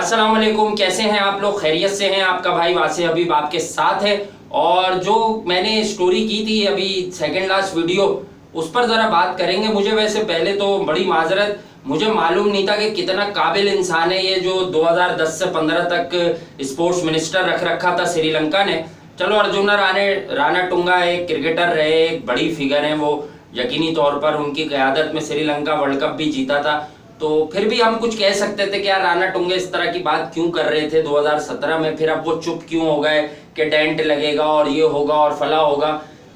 अस्सलाम वालेकुम, कैसे हैं आप लोग? खैरियत से हैं? आपका भाई वासे हबीब आपके साथ है। और जो मैंने स्टोरी की थी अभी सेकंड लास्ट वीडियो, उस पर ज़रा बात करेंगे। मुझे वैसे पहले तो बड़ी माजरत, मुझे मालूम नहीं था कि कितना काबिल इंसान है ये जो 2010 से 15 तक स्पोर्ट्स मिनिस्टर रख रखा था श्रीलंका ने। चलो अर्जुना राणा टुंगा एक क्रिकेटर रहे, एक बड़ी फिगर है वो, यकीनी तौर पर उनकी क़यादत में श्रीलंका वर्ल्ड कप भी जीता था। तो फिर भी हम कुछ कह सकते थे कि यार राणा टुंगे इस तरह की बात क्यों कर रहे थे 2017 में, फिर अब वो चुप क्यों हो गए कि डेंट लगेगा और ये होगा और फला होगा।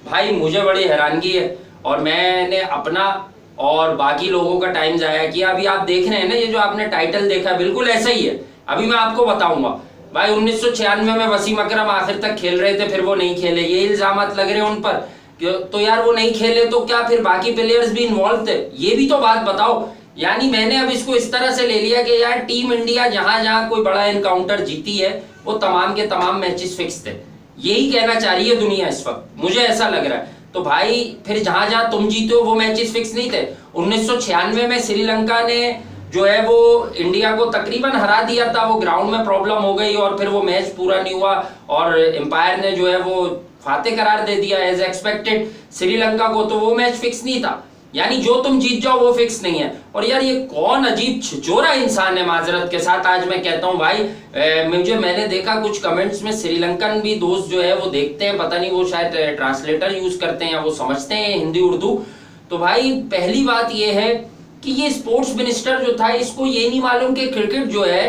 भाई मुझे बड़ी हैरानगी है और मैंने अपना और बाकी लोगों का टाइम जाया किया। अभी आप देख रहे हैं ना, ये जो आपने टाइटल देखा बिल्कुल ऐसा ही है। अभी मैं आपको बताऊंगा भाई 1996 में वसीम अकरम आखिर तक खेल रहे थे, फिर वो नहीं खेले, ये इल्जामात लग रहे हैं उन पर। तो यार वो नहीं खेले तो क्या फिर बाकी प्लेयर्स भी इन्वॉल्व थे? ये भी तो बात बताओ। यानी मैंने अब इसको इस तरह से ले लिया कि यार टीम इंडिया जहां जहां कोई बड़ा एनकाउंटर जीती है वो तमाम के तमाम मैचेस फिक्स थे। यही कहना चाह रही है दुनिया इस वक्त, मुझे ऐसा लग रहा है। तो भाई फिर जहां जहां तुम जीते हो वो मैचेस फिक्स नहीं थे। 1996 में श्रीलंका ने जो है वो इंडिया को तकरीबन हरा दिया था, वो ग्राउंड में प्रॉब्लम हो गई और फिर वो मैच पूरा नहीं हुआ और एम्पायर ने जो है वो फाते करार दे दिया एज एक्सपेक्टेड श्रीलंका को, तो वो मैच फिक्स नहीं था। यानी जो तुम जीत जाओ वो फिक्स नहीं है। और यार ये कौन अजीब छिचोरा इंसान है, माजरत के साथ आज मैं कहता हूँ भाई। मैंने देखा कुछ कमेंट्स में श्रीलंकन भी दोस्त जो है वो देखते हैं, पता नहीं वो शायद ट्रांसलेटर यूज करते हैं या वो समझते हैं हिंदी उर्दू। तो भाई पहली बात ये है कि ये स्पोर्ट्स मिनिस्टर जो था इसको ये नहीं मालूम कि क्रिकेट जो है,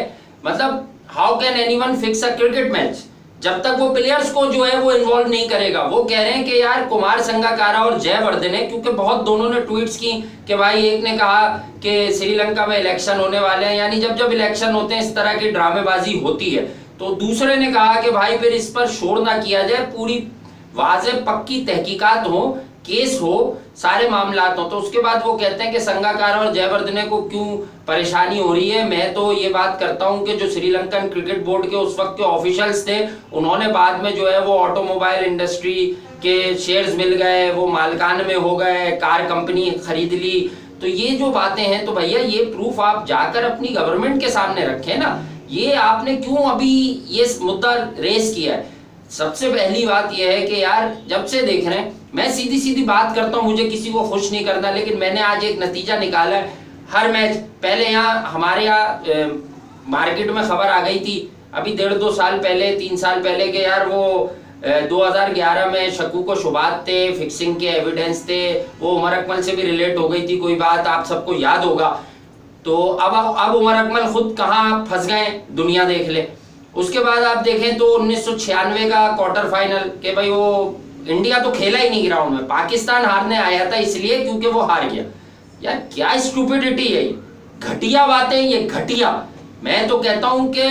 मतलब how can anyone fix a cricket match जब तक वो प्लेयर्स को जो है वो इन्वॉल्व नहीं करेगा। वो कह रहे हैं कि यार कुमार संगकारा और जयवर्धने, क्योंकि बहुत दोनों ने ट्वीट्स की कि भाई एक ने कहा कि श्रीलंका में इलेक्शन होने वाले हैं, यानी जब जब इलेक्शन होते हैं इस तरह की ड्रामेबाजी होती है। तो दूसरे ने कहा कि भाई फिर इस पर शोर ना किया जाए, पूरी वाज़ेह पक्की तहकीकात हो, केस हो, सारे मामलात हो। तो उसके बाद वो कहते हैं कि संगकारा और जयवर्धने को क्यों परेशानी हो रही है। मैं तो ये बात करता हूं कि जो श्रीलंकन क्रिकेट बोर्ड के उस वक्त के ऑफिशियल्स थे, उन्होंने बाद में जो है वो ऑटोमोबाइल इंडस्ट्री के शेयर्स मिल गए, वो मालिकान में हो गए, कार कंपनी खरीद ली। तो ये जो बातें हैं तो भैया ये प्रूफ आप जाकर अपनी गवर्नमेंट के सामने रखें ना। ये आपने क्यों अभी ये मुद्दा रेस किया है? सबसे पहली बात यह है कि यार जब से देख रहे हैं, मैं सीधी सीधी बात करता हूं, मुझे किसी को खुश नहीं करना, लेकिन मैंने आज एक नतीजा निकाला है। हर मैच पहले यहाँ हमारे यहाँ मार्केट में खबर आ गई थी अभी 1.5-2 साल पहले, 3 साल पहले के यार वो 2011 में शकूक व शुबात थे, फिक्सिंग के एविडेंस थे, वो उमर अकमल से भी रिलेट हो गई थी कोई बात, आप सबको याद होगा। तो अब उमर अकमल खुद कहाँ फंस गए दुनिया देख ले। उसके बाद आप देखें तो 1996 का क्वार्टर फाइनल के भाई वो इंडिया तो खेला ही नहीं ग्राउंड में, पाकिस्तान हारने आया था इसलिए क्योंकि वो हार गया। यार क्या स्टूपिडिटी है ये, घटिया बातें ये, घटिया। मैं तो कहता हूं कि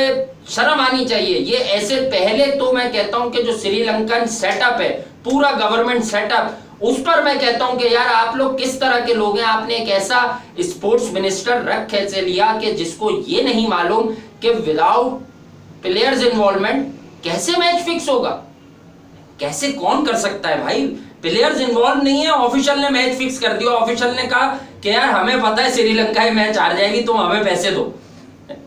शर्म आनी चाहिए ये ऐसे। पहले तो मैं कहता हूं कि जो श्रीलंकन सेटअप है, पूरा गवर्नमेंट सेटअप, उस पर मैं कहता हूं कि यार आप लोग किस तरह के लोग हैं। आपने एक ऐसा स्पोर्ट्स मिनिस्टर रख कैसे लिया कि जिसको ये नहीं मालूम कि विदाउट प्लेयर्स इन्वॉल्वमेंट कैसे मैच फिक्स होगा, कैसे कौन कर सकता है भाई? प्लेयर्स इन्वॉल्व नहीं है, ऑफिशियल ने मैच फिक्स कर दिया। ऑफिशियल ने कहा कि यार हमें पता है श्रीलंका ये मैच हार जाएगी, तुम हमें पैसे दो।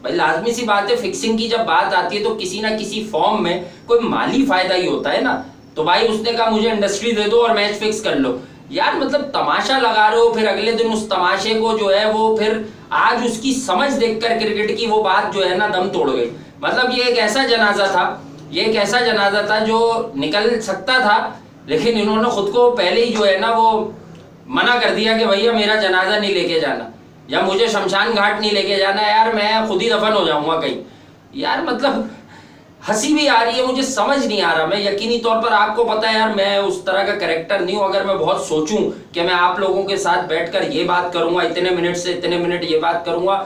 भाई लाजमी सी बात है, फिक्सिंग की जब बात आती है तो किसी ना किसी फॉर्म में कोई माली फायदा ही होता है ना। तो भाई उसने कहा मुझे इंडस्ट्री दे दो और मैच फिक्स कर लो। यार मतलब तमाशा लगा रहे हो, फिर अगले दिन उस तमाशे को जो है वो फिर आज उसकी समझ देखकर क्रिकेट की वो बात जो है ना दम तोड़ गई। मतलब ये एक ऐसा जनाजा था, ये एक ऐसा जनाजा था जो निकल सकता था, लेकिन इन्होंने खुद को पहले ही जो है ना वो मना कर दिया कि भैया मेरा जनाजा नहीं लेके जाना या मुझे शमशान घाट नहीं लेके जाना, यार मैं खुद ही दफन हो जाऊंगा कहीं। यार मतलब हंसी भी आ रही है, मुझे समझ नहीं आ रहा। मैं यकीनी तौर पर, आपको पता है यार मैं उस तरह का कैरेक्टर नहीं हूं। अगर मैं बहुत सोचूं कि मैं आप लोगों के साथ बैठकर ये बात करूंगा, इतने मिनट से इतने मिनट ये बात करूंगा,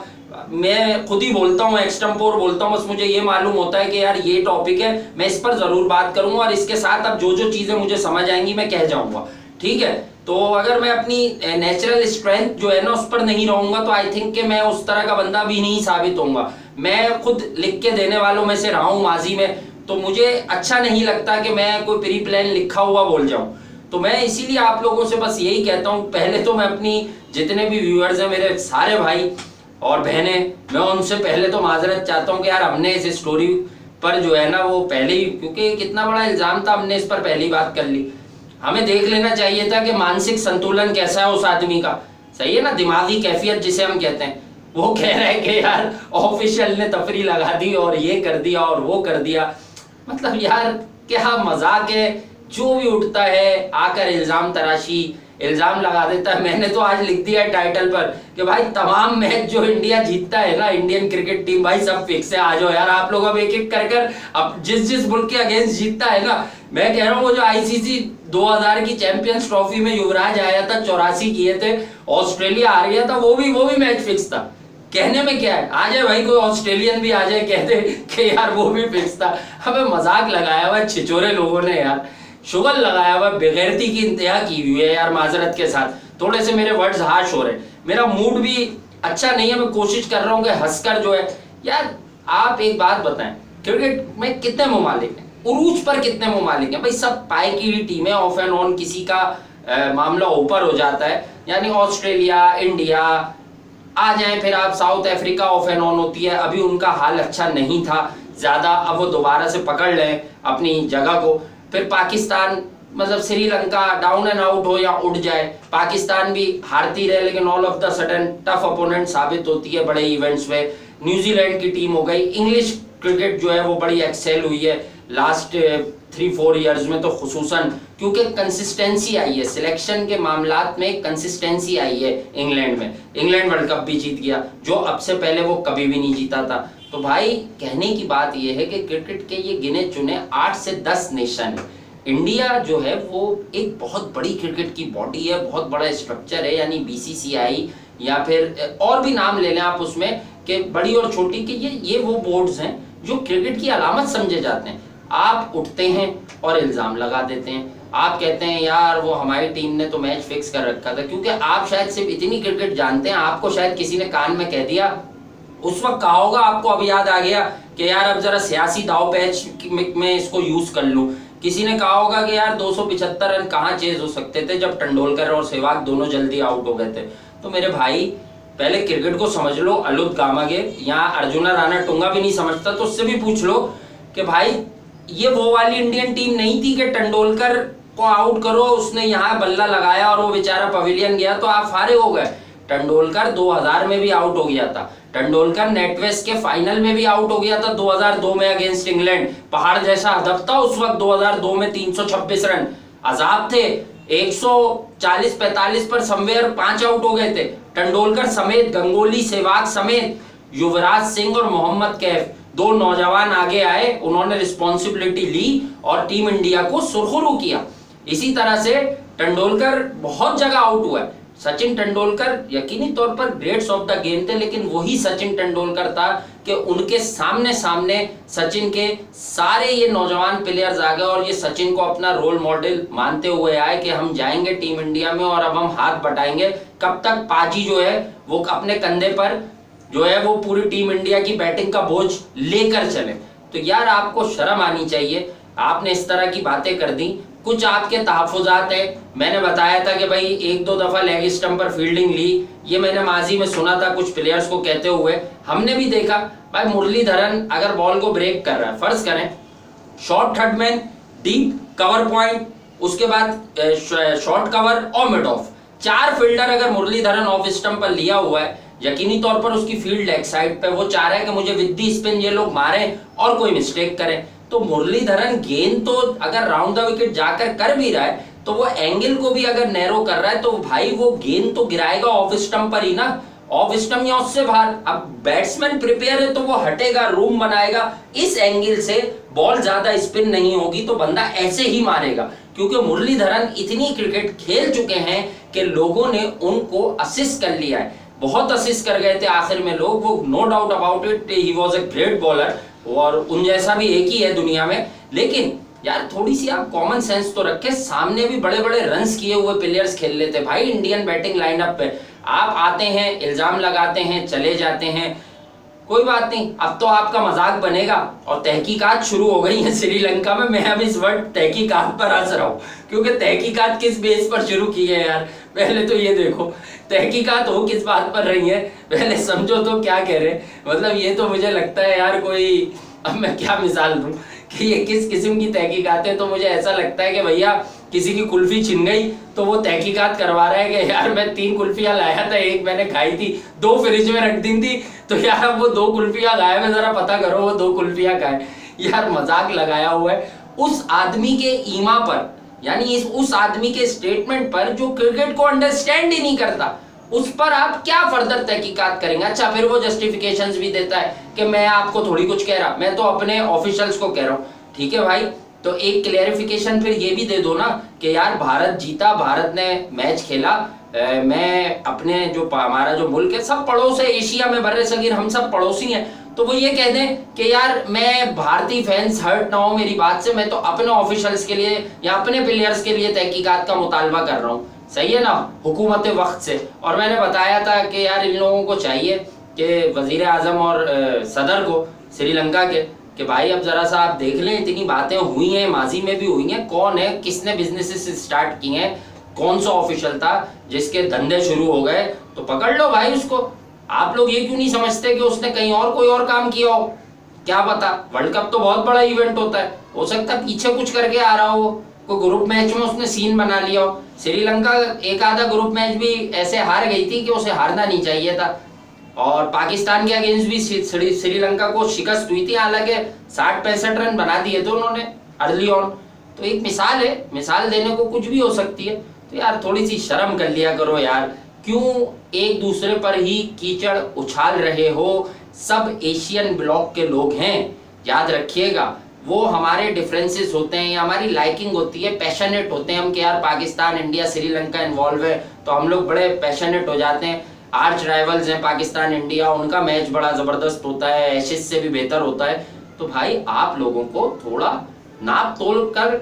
मैं खुद ही बोलता हूँ, एक्सटेम्पोर बोलता हूँ। बस मुझे ये मालूम होता है कि यार ये टॉपिक है, मैं इस पर जरूर बात करूंगा और इसके साथ अब जो जो चीजें मुझे समझ आएंगी मैं कह जाऊंगा, ठीक है। तो अगर मैं अपनी नेचुरल स्ट्रेंथ जो है ना उस पर नहीं रहूंगा तो आई थिंक कि मैं उस तरह का बंदा भी नहीं साबित होऊंगा। मैं खुद लिख के देने वालों में से रहा हूँ माजी में, तो मुझे अच्छा नहीं लगता कि मैं कोई प्री प्लान लिखा हुआ बोल जाऊं। तो मैं इसीलिए आप लोगों से बस यही कहता हूं, पहले तो मैं अपनी जितने भी व्यूअर्स हैं मेरे सारे भाई, और बहनें, मैं उनसे पहले तो माजरत चाहता हूँ कि यार हमने इस स्टोरी पर जो है ना वो पहले ही, क्योंकि कितना बड़ा इल्जाम था, हमने इस पर पहली बात कर ली। हमें देख लेना चाहिए था कि मानसिक संतुलन कैसा है उस आदमी का, सही है ना, दिमागी कैफियत जिसे हम कहते हैं। वो कह रहा है कि यार ऑफिशियल ने तफरी लगा दी और ये कर दिया और वो कर दिया। मतलब यार क्या मजाक है, जो भी उठता है आकर इल्जाम तराशी, इल्जाम लगा देता है। मैंने तो आज लिख दिया है टाइटल पर कि भाई तमाम मैच जो इंडिया जीतता है ना, इंडियन क्रिकेट टीम, भाई सब फिक्स है, आ जाओ यार आप लोग अब एक एक कर कर, अब जिस मुल्क के अगेंस्ट जीतता है ना, मैं कह रहा हूँ वो जो आईसीसी 2000 की चैंपियंस ट्रॉफी में युवराज आया था, 84 किए थे, ऑस्ट्रेलिया आ गया था, वो भी मैच फिक्स था। कहने में क्या है, आ जाए भाई कोई ऑस्ट्रेलियन भी आ जाए कहते कि यार वो भी फिक्स था। हमें मजाक लगाया हुआ छिछोरे लोगों ने यार, शुगल लगाया हुआ, बेगैरती की इंतहा की हुई है यार, माजरत के साथ। थोड़े से मेरे वर्ड्स हार्श हो रहे, मेरा मूड भी अच्छा नहीं है, मैं कोशिश कर रहा हूँ कि हंसकर जो है। यार आप एक बात बताएं, क्रिकेट में कितने ममालिक हैं, उरूज पर कितने ममालिक हैं भाई, सब पाई की हुई टीमें, ऑफ एंड ऑन किसी का मामला ऊपर हो जाता है, यानी ऑस्ट्रेलिया, इंडिया आ जाए, फिर आप south Africa of and on होती है, अभी उनका हाल अच्छा नहीं था ज्यादा, अब वो दोबारा से पकड़ लें अपनी जगह को। फिर पाकिस्तान, मतलब श्रीलंका डाउन एंड आउट हो या उड़ जाए, पाकिस्तान भी हारती रहे लेकिन all of the sudden tough opponent साबित होती है बड़े इवेंट्स में। न्यूजीलैंड की टीम हो गई, इंग्लिश क्रिकेट जो है वो बड़ी एक्सेल हुई है लास्ट 3-4 इयर्स में, तो खुसूसन क्योंकि कंसिस्टेंसी आई है सिलेक्शन के मामलात में, कंसिस्टेंसी आई है इंग्लैंड में। इंग्लैंड वर्ल्ड कप भी जीत गया, जो अब से पहले वो कभी भी नहीं जीता था। तो भाई कहने की बात यह है कि क्रिकेट के ये गिने चुने 8 से 10 नेशन है। इंडिया जो है वो एक बहुत बड़ी क्रिकेट की बॉडी है, बहुत बड़ा स्ट्रक्चर है, यानी बीसीसीआई या फिर और भी नाम ले लें आप उसमें, कि बड़ी और छोटी, कि ये वो बोर्ड्स हैं जो क्रिकेट की अलामत समझे जाते हैं। आप उठते हैं और इल्जाम लगा देते हैं, आप कहते हैं यार वो हमारी टीम ने तो मैच फिक्स कर रखा था, क्योंकि आप शायद सिर्फ इतनी क्रिकेट जानते हैं, आपको शायद किसी ने कान में कह दिया, उस वक्त कहा होगा, आपको अब याद आ गया कि यार अब जरा सियासी दाव पैच में इसको यूज कर लूं। किसी ने कहा होगा कि यार 275 रन कहाँ चेज हो सकते थे जब तेंदुलकर और सहवाग दोनों जल्दी आउट हो गए थे। तो मेरे भाई पहले क्रिकेट को समझ लो, अलुत गामागे, यहाँ अर्जुना राणा टुंगा भी नहीं समझता तो उससे भी पूछ लो कि भाई ये वो वाली इंडियन टीम नहीं थी कि तेंदुलकर को आउट करो, उसने यहाँ बल्ला लगाया और वो बेचारा पवेलियन गया तो आप फारे हो गए। तेंदुलकर 2000 में भी आउट हो गया था, तेंदुलकर नेटवेस्ट के फाइनल में भी आउट हो गया था 2002 में अगेंस्ट इंग्लैंड, पहाड़ जैसा हदफ था उस वक्त 2002 में, 326 रन अजाब थे, 140-45 पर समवेयर 5 आउट हो गए थे। तेंदुलकर समेत, गंगोली, सहवाग समेत, युवराज सिंह और मोहम्मद कैफ, 2 नौजवान आगे आए, उन्होंने रिस्पॉन्सिबिलिटी ली और टीम इंडिया को सुरखरू किया। इसी तरह से तेंदुलकर बहुत जगह आउट हुआ है। सचिन तेंदुलकर यकीनी तौर पर ग्रेट्स ऑफ द गेम थे, लेकिन वही सचिन तेंदुलकर था कि उनके सामने सचिन के सारे ये नौजवान प्लेयर्स आ गए और ये सचिन को अपना रोल मॉडल मानते हुए आए कि हम जाएंगे टीम इंडिया में और अब हम हाथ बटाएंगे, कब तक पाजी जो है वो अपने कंधे पर जो है वो पूरी टीम इंडिया की बैटिंग का बोझ लेकर चले। तो यार आपको शर्म आनी चाहिए, आपने इस तरह की बातें कर दी। कुछ आपके तहफुजात है, मैंने बताया था कि भाई 1-2 दफा लेग स्टंप पर फील्डिंग ली, ये मैंने माजी में सुना था कुछ प्लेयर्स को कहते हुए, हमने भी देखा। भाई मुरलीधरन अगर बॉल को ब्रेक कर रहा है, फर्ज करें short third man, deep cover point, उसके बाद शॉर्ट कवर और मिड ऑफ, 4 फील्डर अगर मुरलीधरन ऑफ स्टंप पर लिया हुआ है, यकीनी तौर पर उसकी फील्ड लेग साइड पे, वो चाह रहा है कि मुझे विद दी स्पिन ये लोग मारें और कोई मिस्टेक करें। तो मुरलीधरन गेंद तो अगर राउंड द विकेट जाकर कर भी रहा है तो वो एंगल को भी अगर नैरो कर रहा है तो भाई वो गेंद तो गिराएगा ऑफ स्टंप पर ही ना, ऑफ स्टंप या उससे बाहर। अब बैट्समैन प्रिपेयर है तो वो हटेगा, रूम बनाएगा, इस एंगल से बॉल ज्यादा स्पिन नहीं होगी तो बंदा ऐसे ही मारेगा, क्योंकि मुरलीधरन इतनी क्रिकेट खेल चुके हैं कि लोगों ने उनको असिस्ट कर लिया है, बहुत असिस्ट कर गए थे आखिर में लोग, वो no doubt about it, he was a great bowler और उन जैसा भी एक ही है दुनिया में। लेकिन यार थोड़ी सी आप कॉमन सेंस तो रखें, सामने भी बड़े बड़े रन्स किए हुए प्लेयर्स खेल लेते भाई इंडियन बैटिंग लाइनअप पे, आप आते हैं इल्जाम लगाते हैं चले जाते हैं, कोई बात नहीं, अब तो आपका मजाक बनेगा। और तहकीकात शुरू हो गई है श्रीलंका में, मैं अब इस वर्ड तहकीकात पर हंस रहा हूँ, क्योंकि तहकीकात किस बेस पर शुरू की है यार, पहले तो ये देखो तहकीकात हो किस बात पर रही है, पहले समझो तो क्या कह रहे हैं। मतलब ये तो मुझे लगता है यार कोई, अब मैं क्या मिसाल दूं कि ये किस किस्म की तहकीकात है। तो मुझे ऐसा लगता है कि भैया किसी की कुल्फी छिन गई तो वो तहकीकात करवा रहा है कि यार मैं 3 कुल्फियां लाया था, एक मैंने खाई थी, 2 फ्रिज में रख दी थी, तो यार अब वो 2 कुल्फियां गायब है, जरा पता करो वो 2 कुल्फियां खाए। यार मजाक लगाया हुआ है उस आदमी के ईमा पर, यानी उस आदमी के स्टेटमेंट पर जो क्रिकेट को अंडरस्टैंड ही नहीं करता, उस पर आप क्या फर्दर तहकीकात करेंगे। अच्छा फिर वो जस्टिफिकेशंस भी देता है कि मैं आपको थोड़ी कुछ कह रहा, मैं तो अपने ऑफिशियल्स को कह रहा हूं। ठीक है भाई, तो एक क्लेरिफिकेशन फिर ये भी दे दो ना कि यार भारत जीता, भारत ने मैच खेला, मैं अपने जो हमारा जो मुल्क है, सब पड़ोस है एशिया में, बर्रे सगीर हम सब पड़ोसी हैं, तो वो ये कह दें कि यार मैं भारतीय फैंस हर्ट ना हो मेरी बात से, मैं तो अपने ऑफिशियल्स के लिए या अपने प्लेयर्स के लिए तहकीकात का मुतालबा कर रहा हूँ, सही है ना, हुकूमत वक्त से। और मैंने बताया था कि यार इन लोगों को चाहिए कि वजीर आजम और सदर को श्रीलंका के कि भाई अब जरा सा आप देख लें, इतनी बातें हुई हैं, माजी में भी हुई हैं, कौन है, किसने बिजनेसेस स्टार्ट किए हैं, कौन सा ऑफिशियल था जिसके धंधे शुरू हो गए, तो पकड़ लो भाई उसको। आप लोग ये क्यों नहीं समझते कि उसने कहीं और कोई और काम किया हो, क्या पता। वर्ल्ड कप तो बहुत बड़ा इवेंट होता है, हो सकता है पीछे कुछ करके आ रहा हो, कोई ग्रुप मैच में उसने सीन बना लिया हो। श्रीलंका एक आधा ग्रुप मैच भी ऐसे हार गई थी कि उसे हारना नहीं चाहिए था, और पाकिस्तान के अगेंस्ट भी श्रीलंका को शिकस्त हुई थी, हालांकि 60-65 रन बना दिए थे उन्होंने अर्ली ऑन। तो एक मिसाल है, मिसाल देने को कुछ भी हो सकती है। तो यार थोड़ी सी शर्म कर लिया करो यार, क्यों एक दूसरे पर ही कीचड़ उछाल रहे हो। सब एशियन ब्लॉक के लोग हैं, याद रखिएगा। वो हमारे डिफरेंसेस होते हैं या हमारी लाइकिंग होती है, पैशनेट होते हैं हम कि यार पाकिस्तान इंडिया श्रीलंका इन्वॉल्व है तो हम लोग बड़े पैशनेट हो जाते हैं। आर्च राइवल्स हैं पाकिस्तान इंडिया, उनका मैच बड़ा जबरदस्त होता है, एशेज से भी बेहतर होता है। तो भाई आप लोगों को थोड़ा नाप तोल कर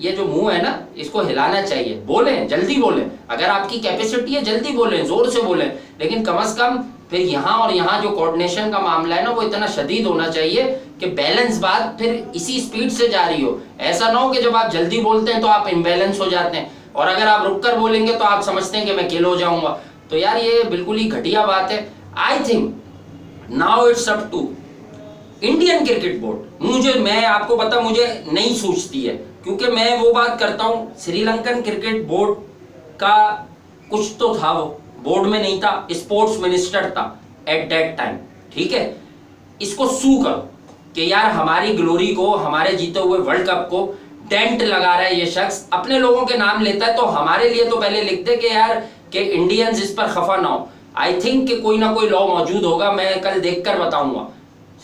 ये जो मुंह है ना इसको हिलाना चाहिए, बोलें जल्दी बोलें, अगर आपकी कैपेसिटी है जल्दी बोलें, जोर से बोलें, लेकिन कम से कम फिर यहाँ और यहाँ जो कोऑर्डिनेशन का मामला है ना वो इतना शदीद होना चाहिए कि बैलेंस बात फिर इसी स्पीड से जा रही हो। ऐसा ना हो कि जब आप जल्दी बोलते हैं तो आप इम्बैलेंस हो जाते हैं, और अगर आप रुक कर बोलेंगे तो आप समझते हैं कि मैं किल हो जाऊंगा। तो यार ये बिल्कुल ही घटिया बात है। I think now it's up to Indian cricket board. मैं आपको पता मुझे नहीं सूझती है, क्योंकि मैं वो बात करता हूं, श्रीलंकन क्रिकेट बोर्ड का कुछ तो था, वो बोर्ड में नहीं था, स्पोर्ट्स मिनिस्टर था एट दैट टाइम। ठीक है, इसको सू करो कि यार हमारी ग्लोरी को, हमारे जीते हुए वर्ल्ड कप को डेंट लगा रहा है ये शख्स, अपने लोगों के नाम लेता है, तो हमारे लिए तो पहले लिख दे कि यार कि इंडियंस इस पर खफा ना हो। आई थिंक कि कोई ना कोई लॉ मौजूद होगा, मैं कल देखकर बताऊंगा,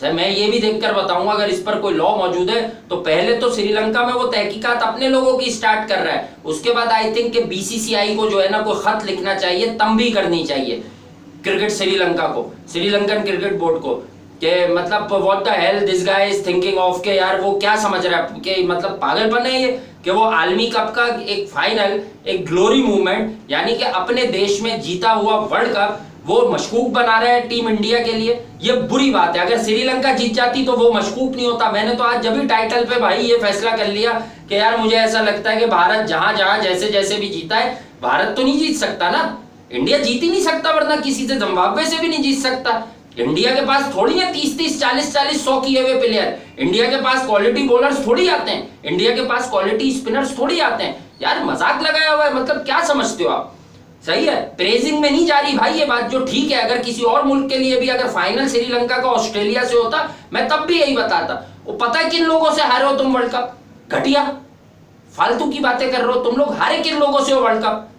मैं ये भी देखकर बताऊंगा अगर इस पर कोई लॉ मौजूद है। तो पहले तो श्रीलंका में वो तहकीकात अपने लोगों की स्टार्ट कर रहा है, उसके बाद आई थिंक कि बीसीसीआई को जो है ना कोई खत लिखना चाहिए, तंबी करनी चाहिए क्रिकेट श्रीलंका को, श्रीलंकन क्रिकेट बोर्ड को, कि मतलब what the hell this guy is thinking of, के यार वो क्या समझ रहा है कि मतलब पागलपन है ये कि वो आलमी कप का एक फाइनल, एक ग्लोरी मूवमेंट, यानी कि अपने देश में जीता हुआ वर्ल्ड कप वो मशकूक बना रहा है टीम इंडिया के लिए। ये बुरी बात है। अगर श्रीलंका जीत जाती तो वो मशकूक नहीं होता। मैंने तो आज जब भी टाइटल पे भाई ये फैसला कर लिया कि यार मुझे ऐसा लगता है कि भारत जहां जहां जैसे जैसे भी जीता है, भारत तो नहीं जीत सकता ना, इंडिया जीत ही नहीं सकता, वरना किसी से, जिम्बाब्वे से भी नहीं जीत सकता। इंडिया के पास थोड़ी है 30-30, 40-40, 100 किए हुए प्लेयर। इंडिया के पास क्वालिटी बॉलर्स थोड़ी आते हैं, इंडिया के पास क्वालिटी स्पिनर्स थोड़ी आते हैं। यार मजाक लगाया हुआ है, मतलब क्या समझते हो आप? सही है, प्रेजिंग में नहीं जा रही भाई ये बात, जो ठीक है। अगर किसी और मुल्क के लिए भी अगर फाइनल श्रीलंका का ऑस्ट्रेलिया से होता, मैं तब भी यही बताता। वो पता है किन लोगों से हारे हो तुम वर्ल्ड कप? घटिया फालतू की बातें कर रहे हो तुम लोग। हारे किन लोगों से हो वर्ल्ड कप?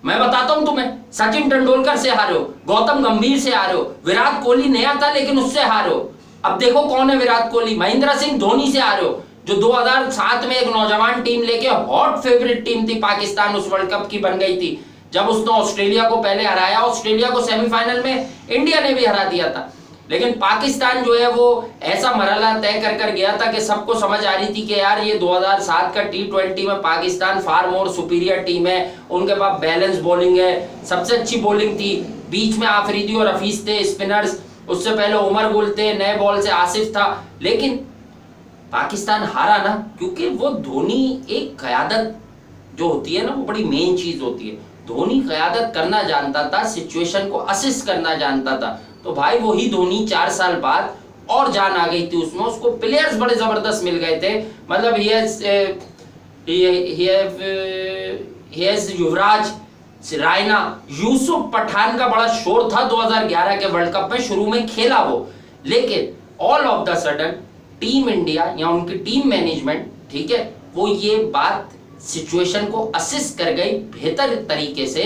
मैं बताता हूं तुम्हें, सचिन तेंदुलकर से हारे हो, गौतम गंभीर से हारे हो, विराट कोहली नया था लेकिन उससे हारे हो। अब देखो कौन है विराट कोहली, महेंद्र सिंह धोनी से हारे हो, जो 2007 में एक नौजवान टीम लेके हॉट फेवरेट टीम थी पाकिस्तान, उस वर्ल्ड कप की बन गई थी जब उसने ऑस्ट्रेलिया को पहले हराया। ऑस्ट्रेलिया को सेमीफाइनल में इंडिया ने भी हरा दिया था, लेकिन पाकिस्तान जो है वो ऐसा मरहला तय कर गया था कि सबको समझ आ रही थी कि यार ये 2007 का T20 में पाकिस्तान फार मोर सुपीरियर टीम है, उनके पास बैलेंस बॉलिंग है, सबसे अच्छी बॉलिंग थी, बीच में आफरीदी और हफीज थे स्पिनर्स, उससे पहले उमर गुल थे, नए बॉल से आसिफ था। लेकिन पाकिस्तान हारा ना, क्योंकि वो धोनी, एक क़यादत जो होती है ना वो बड़ी मेन चीज होती है, धोनी क़यादत करना जानता था, सिचुएशन को असिस्ट करना जानता था। तो भाई वही धोनी 4 साल बाद और जान आ गई थी उसमें, उसको प्लेयर्स बड़े जबरदस्त मिल गए थे। मतलब ही हैज युवराज, रायना, यूसुफ पठान का बड़ा शोर था 2011 के वर्ल्ड कप में, शुरू में खेला वो, लेकिन all of the sudden team India या उनकी टीम मैनेजमेंट, ठीक है, वो ये बात सिचुएशन को असिस्ट कर गई बेहतर तरीके से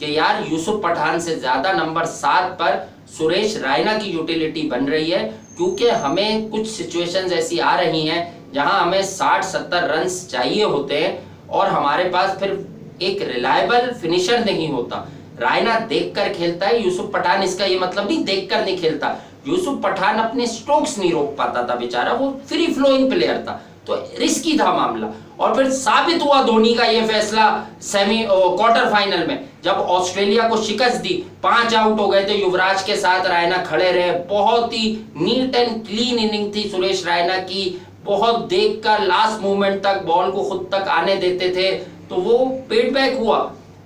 कि यार यूसुफ पठान से ज्यादा नंबर 7 पर सुरेश रायना की यूटिलिटी बन रही है, क्योंकि हमें कुछ सिचुएशंस ऐसी आ रही हैं जहां हमें 60-70 रन्स चाहिए होते हैं और हमारे पास फिर एक रिलायबल फिनिशर नहीं होता। रायना देखकर खेलता है, यूसुफ पठान इसका ये मतलब नहीं देखकर नहीं खेलता, यूसुफ पठान अपने स्ट्रोक्स नहीं रोक पाता था बेचारा, वो फ्री फ्लोइंग प्लेयर था, तो रिस्की था मामला। और फिर साबित हुआ धोनी का ये फैसला क्वार्टर फाइनल में, जब ऑस्ट्रेलिया को शिकस्त दी, 5 आउट हो गए थे, युवराज के साथ रायना खड़े रहे, बहुत ही नीट एंड क्लीन इनिंग थी सुरेश रायना की, बहुत देखकर लास्ट मोमेंट तक बॉल को खुद तक आने देते थे, तो वो पेड बैक हुआ।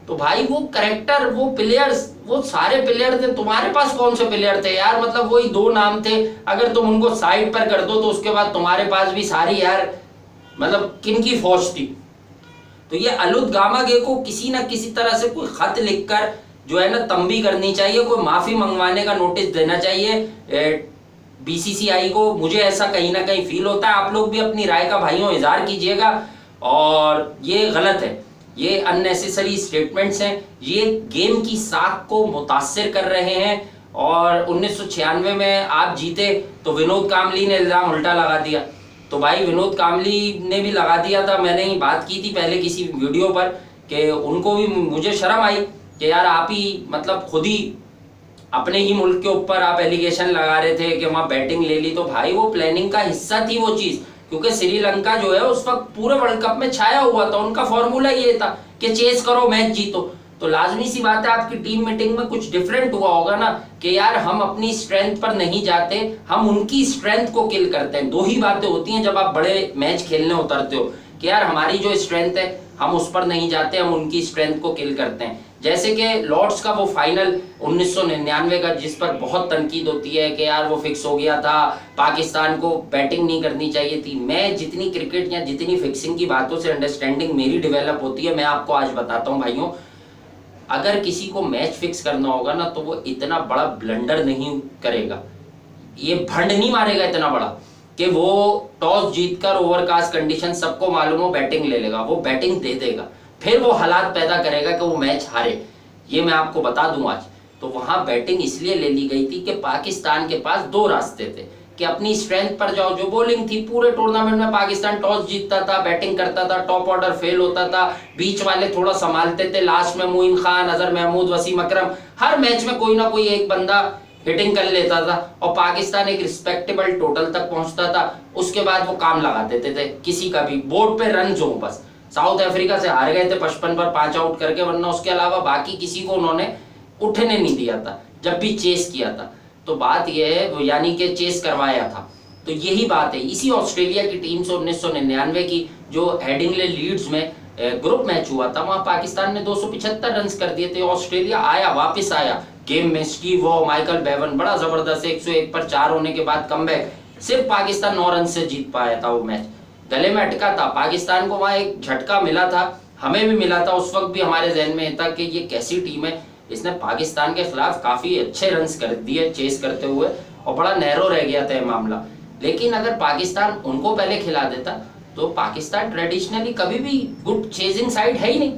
तो भाई वो करेक्टर, वो प्लेयर्स, वो सारे प्लेयर थे, तुम्हारे पास कौन से प्लेयर थे यार, मतलब वही 2 नाम थे, अगर तुम उनको साइड पर कर दो तो उसके बाद तुम्हारे पास भी सारी यार मतलब किनकी फौज थी। तो ये अलुद गामागे को किसी ना किसी तरह से कोई खत लिखकर जो है ना तंबी करनी चाहिए, कोई माफी मंगवाने का नोटिस देना चाहिए बीसीसीआई को। मुझे ऐसा कहीं ना कहीं फील होता है, आप लोग भी अपनी राय का भाइयों इजहार कीजिएगा, और ये गलत है, ये अननेसेसरी स्टेटमेंट्स हैं, ये गेम की साख को मुतासिर कर रहे हैं। और 1996 में आप जीते तो विनोद कामली ने इल्जाम उल्टा लगा दिया, तो भाई विनोद कामली ने भी लगा दिया था, मैंने ही बात की थी पहले किसी वीडियो पर कि उनको भी, मुझे शर्म आई कि यार आप ही मतलब खुद ही अपने ही मुल्क के ऊपर आप एलिगेशन लगा रहे थे कि वहां बैटिंग ले ली। तो भाई वो प्लानिंग का हिस्सा थी वो चीज, क्योंकि श्रीलंका जो है उस वक्त पूरे वर्ल्ड कप में छाया हुआ था, उनका फॉर्मूला ये था कि चेस करो मैच जीतो। तो लाजमी सी बात है आपकी टीम मीटिंग में कुछ डिफरेंट हुआ होगा ना कि यार हम अपनी स्ट्रेंथ पर नहीं जाते, हम उनकी स्ट्रेंथ को किल करते हैं। 2 ही बातें होती हैं जब आप बड़े मैच खेलने उतरते हो कि यार हमारी जो स्ट्रेंथ है हम उस पर नहीं जाते, हम उनकी स्ट्रेंथ को किल करते हैं। जैसे कि लॉर्ड्स का वो फाइनल 1999 का, जिस पर बहुत तनकीद होती है कि यार वो फिक्स हो गया था, पाकिस्तान को बैटिंग नहीं करनी चाहिए थी। मैं जितनी क्रिकेट या जितनी फिक्सिंग की बातों से अंडरस्टैंडिंग मेरी डेवलप होती है, मैं आपको आज बताता हूँ भाइयों, अगर किसी को मैच फिक्स करना होगा ना तो वो इतना बड़ा ब्लंडर नहीं करेगा, ये भंड नहीं मारेगा इतना बड़ा कि वो टॉस जीतकर ओवरकास्ट कंडीशन सबको मालूम हो बैटिंग ले लेगा, वो बैटिंग दे देगा, फिर वो हालात पैदा करेगा कि वो मैच हारे। ये मैं आपको बता दूं आज। तो वहां बैटिंग इसलिए ले ली गई थी कि पाकिस्तान के पास 2 रास्ते थे कि अपनी स्ट्रेंथ पर जाओ। जो बॉलिंग थी पूरे टूर्नामेंट में पाकिस्तान टॉस जीतता था, बैटिंग करता था, टॉप ऑर्डर फेल होता था, बीच वाले थोड़ा संभालते थे, लास्ट में मोइन खान, अजहर महमूद, वसीम अकरम, हर मैच में कोई ना कोई एक बंदा हिटिंग कर लेता था और पाकिस्तान एक रिस्पेक्टेबल टोटल तक पहुंचता था। उसके बाद वो काम लगा देते थे किसी का भी बोर्ड पे रन हो, बस साउथ अफ्रीका से हार गए थे 55 पर 5 आउट करके, वरना उसके अलावा बाकी किसी को उन्होंने उठने नहीं दिया था जब भी चेस किया था। तो बात यह है, यानी कि चेस करवाया था। तो यही बात है, इसी ऑस्ट्रेलिया की टीम से 1999 की जो हेडिंगले लीड्स में ग्रुप मैच हुआ था, वहां पाकिस्तान ने 275 रन कर दिए थे। ऑस्ट्रेलिया आया, वापस आया गेम में, स्टीव वॉ, माइकल बेवन, बड़ा जबरदस्त 101 पर 4 होने के बाद कमबैक, सिर्फ पाकिस्तान 9 रन से जीत पाया था। वो मैच गले में अटका था, पाकिस्तान को वहां एक झटका मिला था, हमें भी मिला था। उस वक्त भी हमारे जहन में था कि ये कैसी टीम है, इसने पाकिस्तान के खिलाफ काफी अच्छे रन कर दिए चेस करते हुए, और बड़ा नैरो रह गया था ये मामला। लेकिन अगर पाकिस्तान उनको पहले खिला देता तो पाकिस्तान ट्रेडिशनली कभी भी गुड चेजिंग साइड है ही नहीं,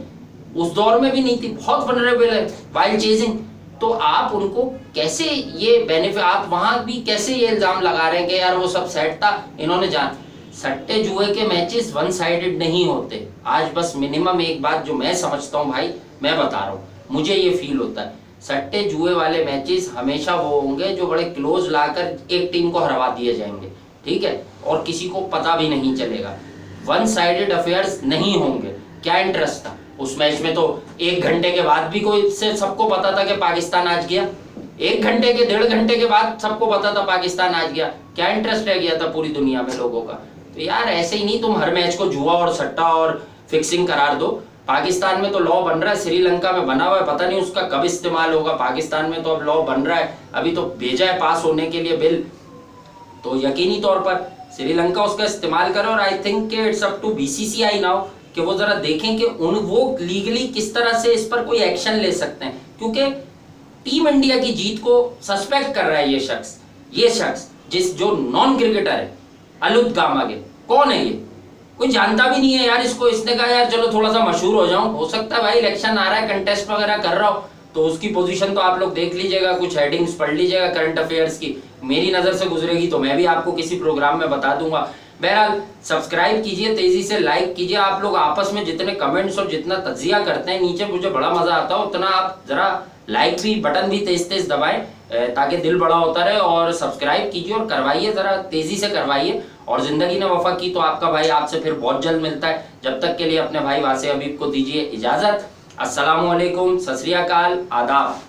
उस दौर में भी नहीं थी, बहुत वनरेबल है वाइल्ड चेजिंग। तो आप उनको कैसे ये बेनिफिट, आप वहां भी कैसे ये इल्जाम लगा रहे हैं कि यार वो सब सेट था, इन्होंने जान। सट्टे जुए के मैचेस वन साइडेड नहीं होते। आज बस मिनिमम एक बात जो मैं समझता हूँ भाई, मैं बता रहा हूँ, मुझे ये फील होता है, सट्टे जुए वाले मैचेस हमेशा वो होंगे जो बड़े क्लोज लाकर एक टीम को हरवा दिए जाएंगे, ठीक है, और किसी को पता भी नहीं चलेगा। वन साइडेड अफेयर्स नहीं होंगे। क्या इंटरेस्ट था उस मैच में? तो 1 घंटे के बाद भी कोई से सबको पता था कि पाकिस्तान आज गया, 1 घंटे के 1.5 घंटे के बाद सबको पता था पाकिस्तान आज गया। क्या इंटरेस्ट रह गया था पूरी दुनिया में लोगों का? तो यार ऐसे ही नहीं तुम हर मैच को जुआ और सट्टा और फिक्सिंग करार दो। पाकिस्तान में तो लॉ बन रहा है, श्रीलंका में बना हुआ है, पता नहीं उसका कब इस्तेमाल होगा। पाकिस्तान में तो अब लॉ बन रहा है, अभी तो भेजा है पास होने के लिए बिल, तो यकीनी तौर पर श्रीलंका उसका इस्तेमाल करे। और I think it's up to BCCI now कि वो जरा देखें कि वो लीगली किस तरह से इस पर कोई एक्शन ले सकते हैं, क्योंकि टीम इंडिया की जीत को सस्पेक्ट कर रहा है ये शख्स जो नॉन क्रिकेटर है, अलुद गामागे। कौन है ये? कोई जानता भी नहीं है यार इसको। इसने कहा यार चलो थोड़ा सा मशहूर हो जाऊं, हो सकता है भाई इलेक्शन आ रहा है, कंटेस्ट वगैरह कर रहा हो, तो उसकी पोजीशन तो आप लोग देख लीजिएगा, कुछ हेडिंग्स पढ़ लीजिएगा करंट अफेयर्स की, मेरी नजर से गुजरेगी तो मैं भी आपको किसी प्रोग्राम में बता दूंगा। बहरहाल सब्सक्राइब कीजिए, तेजी से लाइक कीजिए। आप लोग आपस में जितने कमेंट्स और जितना तज्जिया करते हैं नीचे, मुझे बड़ा मजा आता है, उतना आप जरा लाइक भी बटन भी तेज तेज दबाएं ताकि दिल बड़ा होता रहे। और सब्सक्राइब कीजिए और करवाइए, जरा तेजी से करवाइए। और जिंदगी ने वफा की तो आपका भाई आपसे फिर बहुत जल्द मिलता है। जब तक के लिए अपने भाई वासे हबीब को दीजिए इजाजत। अस्सलामुअलैकुम, सत श्री अकाल, आदाब।